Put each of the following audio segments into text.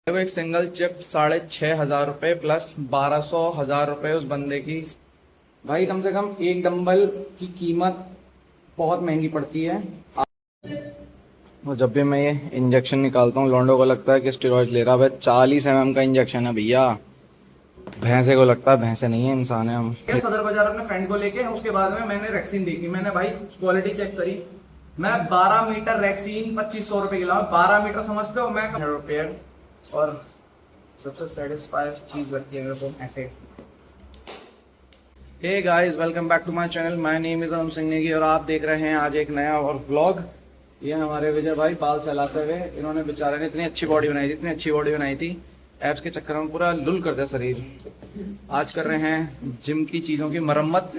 वो एक single chip 6,500 रुपये प्लस 1,200 उस बंदे की। भाई कम से कम एक डंबल की कीमत बहुत महंगी पड़ती है। और जब भी मैं ये इंजेक्शन निकालता हूँ लौंडों को लगता है कि स्टेरॉइड ले रहा है। 40 mm का इंजेक्शन है भैया। भैंसे को लगता है भैंसे नहीं है, इंसान है हम। सदर बाजार अपने फ्रेंड को लेके उसके बाद में मैंने वैक्सीन देखी। मैंने भाई क्वालिटी चेक करी। मैं 12 मीटर वैक्सीन 2,500 रुपये की लाऊं। 12 मीटर समझते हो? मैं रुपये। और सबसे सेटिस्फाइड चीज लगती है मेरे को ऐसे। Hey guys, welcome back to my channel. My name is Arun Singh Negi और आप देख रहे हैं आज एक नया और व्लॉग। ये हमारे विजय भाई बाल सहलाते हुए, इन्होंने बेचारे ने इतनी अच्छी बॉडी बनाई थी, इतनी अच्छी बॉडी बनाई थी, एब्स के चक्कर में पूरा लुल कर दिया शरीर। आज कर रहे हैं जिम की चीजों की मरम्मत।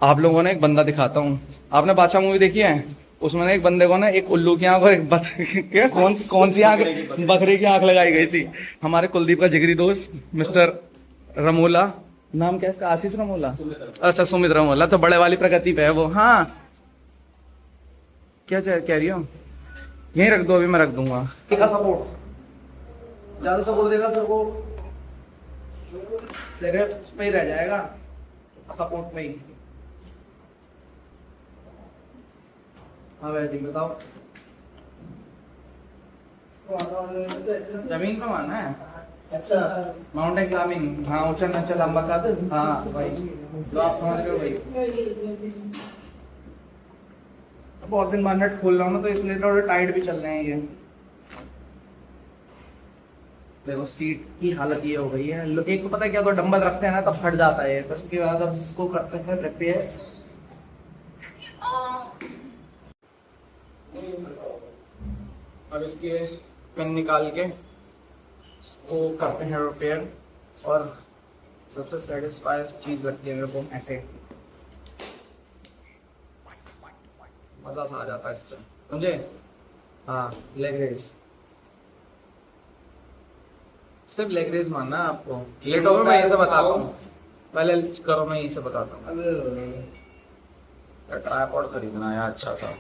आप लोगों ने एक बंदा दिखाता हूँ। आपने बादशाह मूवी देखी है? उसमें एक बंदे को ना एक उल्लू की आंख और एक कौन सी आंख, बकरे की आंख लगाई गई थी। हमारे कुलदीप का जिगरी दोस्त मिस्टर रमोला, नाम क्या है इसका? आशीष रमोला। अच्छा, सुमित रमोला। तो बड़े वाली प्रगति पे है वो। हाँ, क्या कह रही हो? यहीं रख दो, अभी मैं रख दूंगा। सपोर्ट ज्यादा सपोर्ट देगा तो वो तेरे उस पे ही रह जाएगा, सपोर्ट में ही। हाँ भाई बताओ, जमीन पे मारना है? अच्छा, माउंटेन क्लाइंबिंग। हाँ, ऊंचा नीचा लंबा साथ। हाँ भाई, तो आप समझ रहे हो भाई। बहुत दिन बाद नेट खोल रहा हूँ ना, तो इसलिए थोड़े टाइट भी चल रहे हैं ये। देखो सीट की हालत ये हो गई है। एक तो पता है क्या, तो डंबल रखते हैं ना तब फट जाता है, तो उसके बाद अब इसको करते हैं रिपेयर। अब इसके पिन निकाल के इसको करते हैं रिपेयर। और सबसे सेटिस्फाइड चीज लगती है मेरे को ऐसे, मजा सा आ जाता है इससे, समझे? हाँ, लेग रेस। सिर्फ लेग रेस मानना है आपको। लेटो में मैं ये सब बताता हूँ, पहले करो मैं ये सब बताता हूँ। ट्राइपॉड खरीदना है अच्छा सा।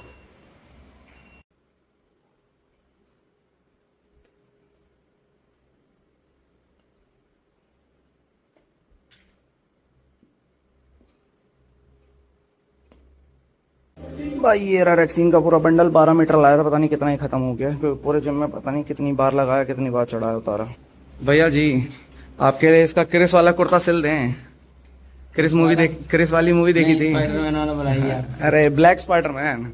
भाई ये रहा वैक्सीन का पूरा बंडल। 12 मीटर लाया था, पता नहीं कितना ही खत्म हो गया। पूरे जिम में पता नहीं कितनी बार लगाया, कितनी बार चढ़ाया उतारा। भैया जी, आपके लिए इसका क्रिस वाला कुर्ता सिल दें। क्रिस मूवी क्रिस वाली मूवी देखी थी? स्पाइडरमैन वाला बनाई है। अरे black Spiderman.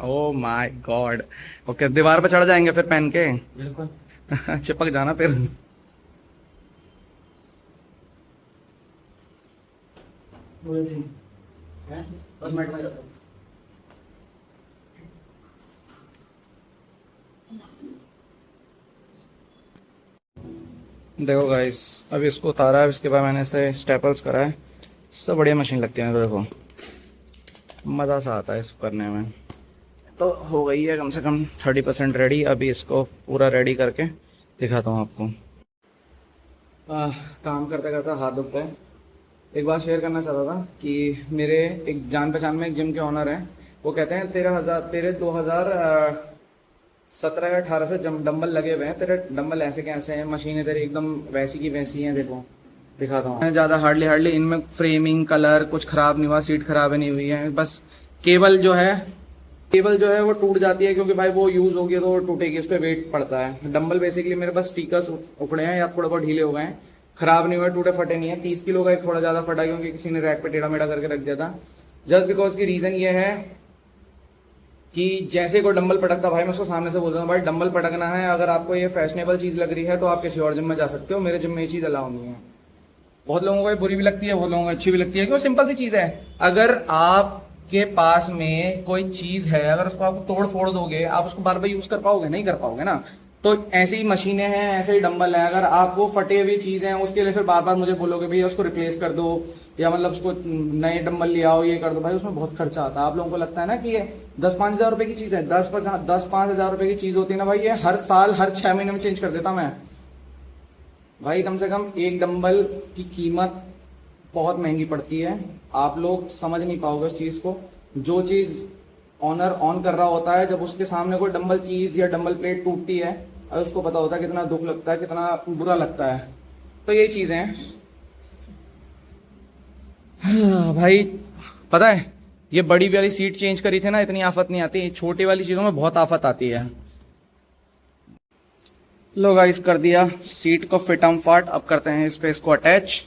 Oh my God. Okay, दीवार पे चढ़ जाएंगे फिर पहन के। बिल्कुल। चिपक जाना फिर। देखो गाइस, अभी इसको उतारा है, इसके बाद मैंने इसे स्टेपल्स करा है। सब बढ़िया मशीन लगती है मेरे को, मज़ा सा आता है इसको करने में। तो हो गई है कम से कम 30% रेडी। अभी इसको पूरा रेडी करके दिखाता हूँ आपको। काम करते करते हाथ दुखता है। एक बात शेयर करना चाहता था कि मेरे एक जान पहचान में एक जिम के ऑनर हैं। वो कहते हैं तेरे 2017 या 18 से डंबल लगे हुए हैं। तेरे डंबल ऐसे कैसे हैं? मशीनें तेरी एकदम वैसी की वैसी हैं। देखो दिखाता हूँ। ज़्यादा हार्डली इनमें फ्रेमिंग कलर कुछ खराब नहीं हुआ, सीट खराब नहीं हुई है। बस केबल जो है वो टूट जाती है, क्योंकि भाई वो यूज होगी तो वो टूटेगी, उस पर वेट पड़ता है। डंबल बेसिकली मेरे पास स्टिकर्स उखड़े हैं या थोड़े बहुत ढीले हो गए हैं, खराब नहीं हुए, टूटे फटे नहीं है। 30 किलो का एक थोड़ा ज्यादा फटा क्योंकि किसी ने रैक पे टेढ़ा मेढ़ा करके रख दिया था। जस्ट बिकॉज की रीजन ये है कि जैसे कोई डंबल पटकता, भाई मैं उसको सामने से बोलता हूँ भाई डंबल पटकना है, अगर आपको ये फैशनेबल चीज लग रही है तो आप किसी और जिम में जा सकते हो, मेरे जिम में ये चीज अलाउ नहीं है। बहुत लोगों को ये बुरी भी लगती है, बहुत लोगों को अच्छी भी लगती है, क्यों? सिंपल सी चीज है। अगर आपके पास में कोई चीज है, अगर उसको आप तोड़ फोड़ दोगे, आप उसको बार बार यूज कर पाओगे? नहीं कर पाओगे ना। तो ऐसी ही मशीनें हैं, ऐसे ही डंबल है। अगर आप वो फटे हुई चीज है उसके लिए फिर बार बार मुझे बोलोगे भैया उसको रिप्लेस कर दो, या मतलब उसको नए डंबल ले आओ, ये कर दो, भाई उसमें बहुत खर्चा आता है। आप लोगों को लगता है ना कि ये 10-5 हजार रुपए की चीज है। 10-5 हजार रुपए की चीज होती है ना भाई, ये हर साल हर 6 महीने में चेंज कर देता मैं। भाई कम से कम एक डंबल की कीमत बहुत महंगी पड़ती है। आप लोग समझ नहीं पाओगे उस चीज को। जो चीज ऑनर ऑन कर रहा होता है, जब उसके सामने कोई डंबल चीज या डंबल प्लेट टूटती है और उसको पता होता है कितना दुख लगता है, कितना बुरा लगता है। तो यही चीज़ें हैं। हाँ, भाई पता है ये बड़ी वाली सीट चेंज करी थी ना, इतनी आफत नहीं आती, छोटी वाली चीज़ों में बहुत आफत आती है। लो गाइस, कर दिया सीट को फिट हम फाट। अब करते हैं इस पे इसको अटैच।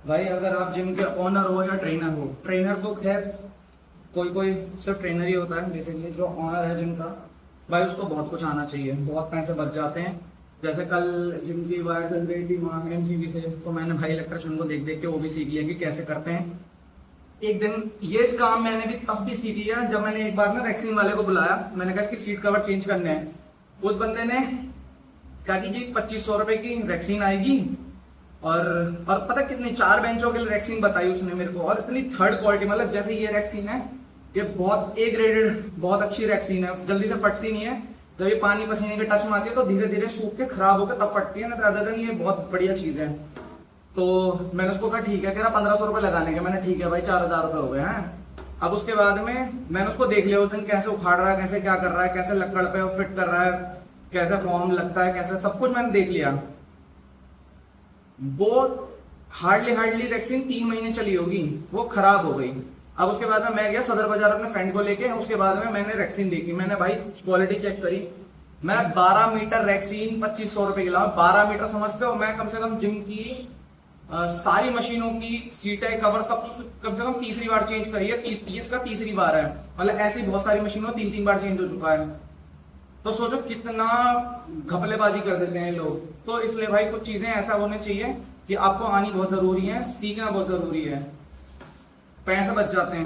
भाई अगर आप जिम के ओनर हो या ट्रेनर हो, ट्रेनर तो खैर कोई कोई सिर्फ ट्रेनर ही होता है बेसिकली, जो ओनर है जिम का भाई उसको बहुत कुछ आना चाहिए, बहुत पैसे बच जाते हैं। जैसे कल जिम की बात चल रही थी वहाँ एमसीबी से, तो मैंने भाई इलेक्ट्रिशियन को देख देख के वो भी सीख लिया कि कैसे करते हैं। एक दिन ये इस काम मैंने भी तब भी सीख लिया जब मैंने एक बार ना वैक्सीन वाले को बुलाया, मैंने कहा इसकी सीट कवर चेंज करने हैं। उस बंदे ने कहा कि जी 2500 रुपए की वैक्सीन आएगी, और पता कितनी 4 बेंचों के लिए वैक्सीन बताई उसने मेरे को, और इतनी थर्ड क्वालिटी, मतलब जैसे ये वैक्सीन है ये बहुत ए ग्रेडेड, बहुत अच्छी वैक्सीन है, जल्दी से फटती नहीं है। जब ये पानी पसीने के टच में आती है तो धीरे धीरे सूख के खराब होकर तब फटती है ना, ज्यादा दिन ये बहुत बढ़िया चीज है। तो मैंने उसको कहा ठीक है, कह रहा 1500 रुपए लगाने के। मैंने ठीक है भाई 4000 रुपए हो गए हैं। अब उसके बाद में मैंने उसको देख लिया उस दिन कैसे उखाड़ रहा है, कैसे क्या कर रहा है, कैसे लकड़ पे फिट कर रहा है, कैसे फॉर्म लगता है, कैसे सब कुछ मैंने देख लिया। वो हार्डली वैक्सीन 3 महीने चली होगी, वो खराब हो गई। अब उसके बाद में मैं गया सदर बाजार अपने फ्रेंड को लेके, उसके बाद में मैंने वैक्सीन देखी, मैंने भाई क्वालिटी चेक करी। मैं 12 मीटर वैक्सीन 2500 रुपए की लाऊं। 12 मीटर समझते हो, मैं कम से कम जिम की सारी मशीनों की सीटें कवर सब कम से कम तीसरी बार चेंज करी है। इसका तीसरी बार है, मतलब ऐसी बहुत सारी मशीनों 3-3 बार चेंज हो चुका है। तो सोचो कितना घपलेबाजी कर देते हैं लोग। तो इसलिए भाई कुछ चीजें ऐसा होने चाहिए कि आपको आनी बहुत जरूरी है, सीखना बहुत जरूरी है, पैसे बच जाते हैं।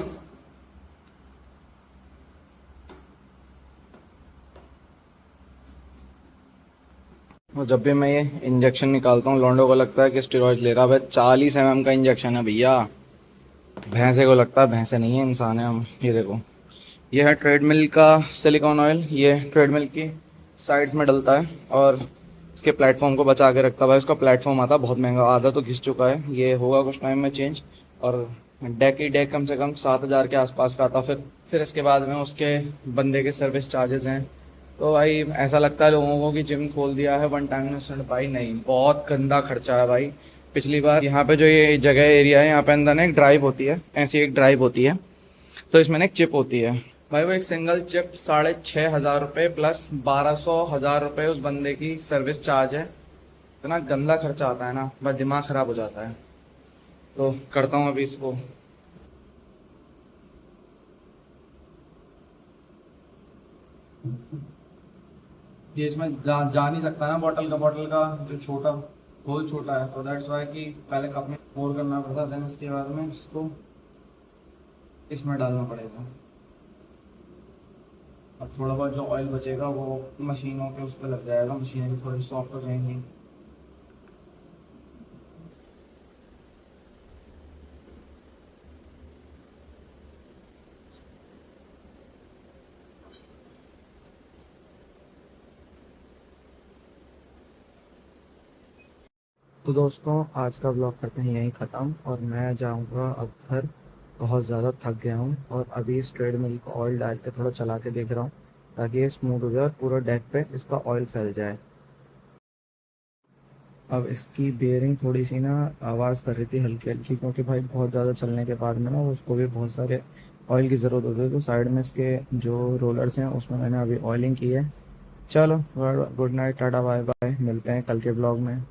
और जब भी मैं ये इंजेक्शन निकालता हूँ लौंडों को लगता है कि स्टेरॉइड ले रहा है। 40 mm का इंजेक्शन है भैया, भैंसे को लगता है, भैंसे नहीं है इंसान है हम। ये देखो, ये है ट्रेडमिल का सिलिकॉन ऑयल, ये ट्रेडमिल की साइड्स में डलता है और इसके प्लेटफॉर्म को बचा के रखता है। भाई उसका प्लेटफॉर्म आता है बहुत महंगा, आधा तो घिस चुका है, ये होगा कुछ टाइम में चेंज। और डेक कम से कम 7000 के आसपास का आता। फिर इसके बाद में उसके बंदे के सर्विस चार्जेस हैं। तो भाई ऐसा लगता है लोगों को कि जिम खोल दिया है वन टाइम इन्वेस्टमेंट, भाई नहीं, बहुत गंदा खर्चा है भाई। पिछली बार यहाँ पे जो ये जगह एरिया है, यहाँ पे अंदर ना एक ड्राइव होती है, ऐसी एक ड्राइव होती है, तो इसमें ना एक चिप होती है भाई, वो एक सिंगल चिप 6500 रुपये प्लस 1200-1000 रुपये उस बंदे की सर्विस चार्ज है। इतना गंदा खर्चा आता है ना, बस दिमाग खराब हो जाता है। तो करता हूँ अभी इसको। ये इसमें जा नहीं सकता ना, बॉटल का जो छोटा होल छोटा है, तो दैट्स वाई कि पहले कप में पोर करना पड़ता, देन उसके बाद में इसको इसमें डालना पड़ेगा। अब थोड़ा बहुत जो ऑयल बचेगा वो मशीनों के उस पर लग जाएगा, मशीनें भी थोड़ी सॉफ्ट हो जाएंगी। तो दोस्तों आज का ब्लॉग करते हैं यहीं ख़त्म, और मैं जाऊंगा अब घर, बहुत ज़्यादा थक गया हूँ। और अभी इस ट्रेडमिल को ऑयल डाल के थोड़ा चला के देख रहा हूँ ताकि ये स्मूथ हो जाए और पूरा डेक पे इसका ऑयल फैल जाए। अब इसकी बेयरिंग थोड़ी सी ना आवाज़ कर रही थी हल्की हल्की, क्योंकि भाई बहुत ज़्यादा चलने के बाद में ना उसको भी बहुत सारे ऑयल की ज़रूरत होती है। तो साइड में इसके जो रोलर्स हैं उसमें मैंने अभी ऑयलिंग की है। चलो good night, tata bye bye, मिलते हैं कल के ब्लॉग में।